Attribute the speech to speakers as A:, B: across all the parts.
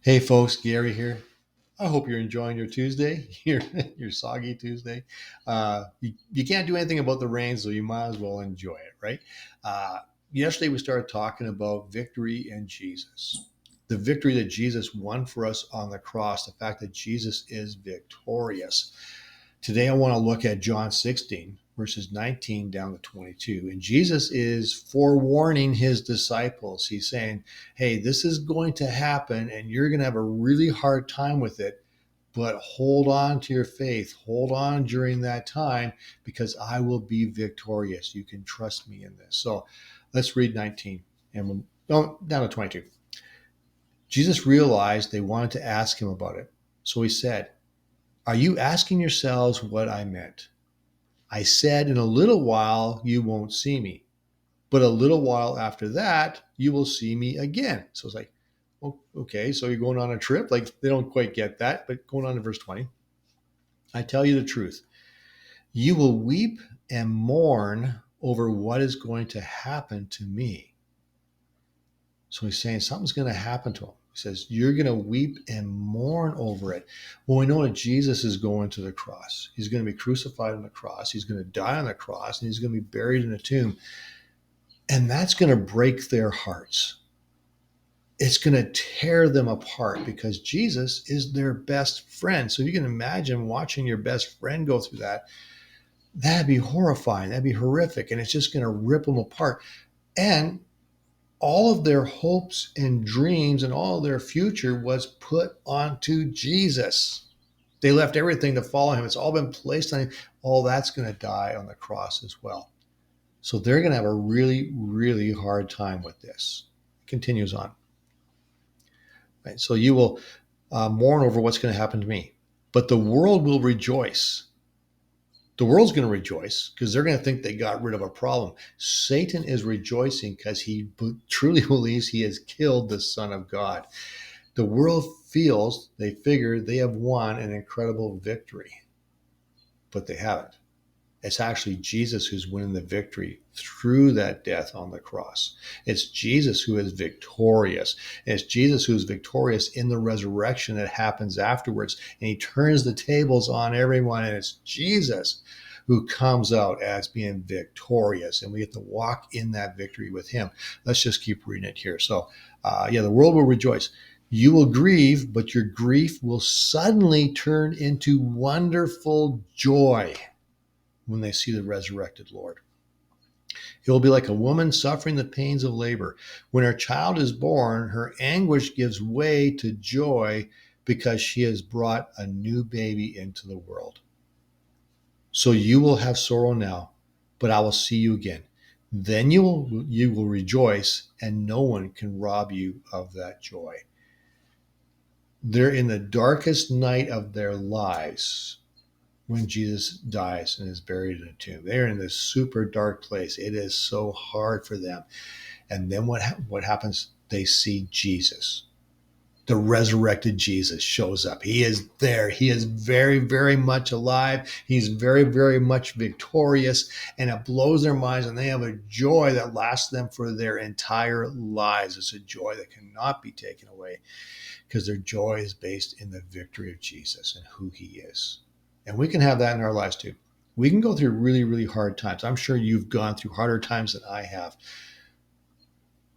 A: Hey folks, Gary here. I hope you're enjoying your Tuesday, your soggy Tuesday. You can't do anything about the rain, so you might as well enjoy it, right? Uh, Yesterday we started talking about victory in Jesus, the victory that Jesus won for us on the cross, the fact that Jesus is victorious. Today I want to look at John 16, verses 19 down to 22. And Jesus is forewarning his disciples. He's saying, hey, this is going to happen and you're going to have a really hard time with it, but hold on to your faith. Hold on during that time because I will be victorious. You can trust me in this. So let's read 19 and down to 22. Jesus realized they wanted to ask him about it. So he said, are you asking yourselves what I meant? I said, in a little while you won't see me, but a little while after that you will see me again. So it's like, oh, okay, so you're going on a trip? Like they don't quite get that, but going on to verse 20. I tell you the truth. You will weep and mourn over what is going to happen to me. So he's saying something's going to happen to him. He says, you're going to weep and mourn over it. Well, we know that Jesus is going to the cross. He's going to be crucified on the cross. He's going to die on the cross, and he's going to be buried in a tomb. And that's going to break their hearts. It's going to tear them apart because Jesus is their best friend. So you can imagine watching your best friend go through that. That'd be horrifying. That'd be horrific. And it's just going to rip them apart. And all of their hopes and dreams and all their future was put onto Jesus. They left everything to follow him. It's all been placed on him. All that's going to die on the cross as well. So they're going to have a really, really hard time with this. It continues on. Right? So you will mourn over what's going to happen to me, but the world will rejoice. The world's going to rejoice because they're going to think they got rid of a problem. Satan is rejoicing because he truly believes he has killed the Son of God. The world feels, they figure they have won an incredible victory, but they haven't. It's actually Jesus who's winning the victory through that death on the cross. It's Jesus who is victorious. And it's Jesus who is victorious in the resurrection that happens afterwards. And he turns the tables on everyone. And it's Jesus who comes out as being victorious. And we get to walk in that victory with him. Let's just keep reading it here. So, the world will rejoice. You will grieve, but your grief will suddenly turn into wonderful joy when they see the resurrected Lord. It will be like a woman suffering the pains of labor. When her child is born, her anguish gives way to joy because she has brought a new baby into the world. So you will have sorrow now, but I will see you again. Then you will rejoice, and no one can rob you of that joy. They're in the darkest night of their lives when Jesus dies and is buried in a tomb. They're in this super dark place. It is so hard for them. And then what happens? They see Jesus. The resurrected Jesus shows up. He is there. He is very, very much alive. He's very, very much victorious. And it blows their minds, and they have a joy that lasts them for their entire lives. It's a joy that cannot be taken away because their joy is based in the victory of Jesus and who he is. And we can have that in our lives too. We can go through really, really hard times. I'm sure you've gone through harder times than I have.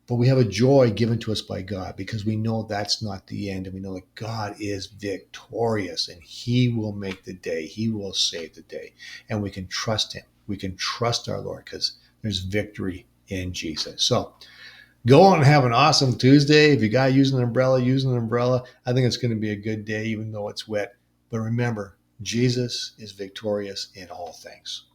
A: But we have a joy given to us by God because we know that's not the end. And we know that God is victorious and he will make the day. He will save the day. And we can trust him. We can trust our Lord because there's victory in Jesus. So go on and have an awesome Tuesday. If you got using an umbrella, use an umbrella. I think it's going to be a good day, even though it's wet. But remember, Jesus is victorious in all things.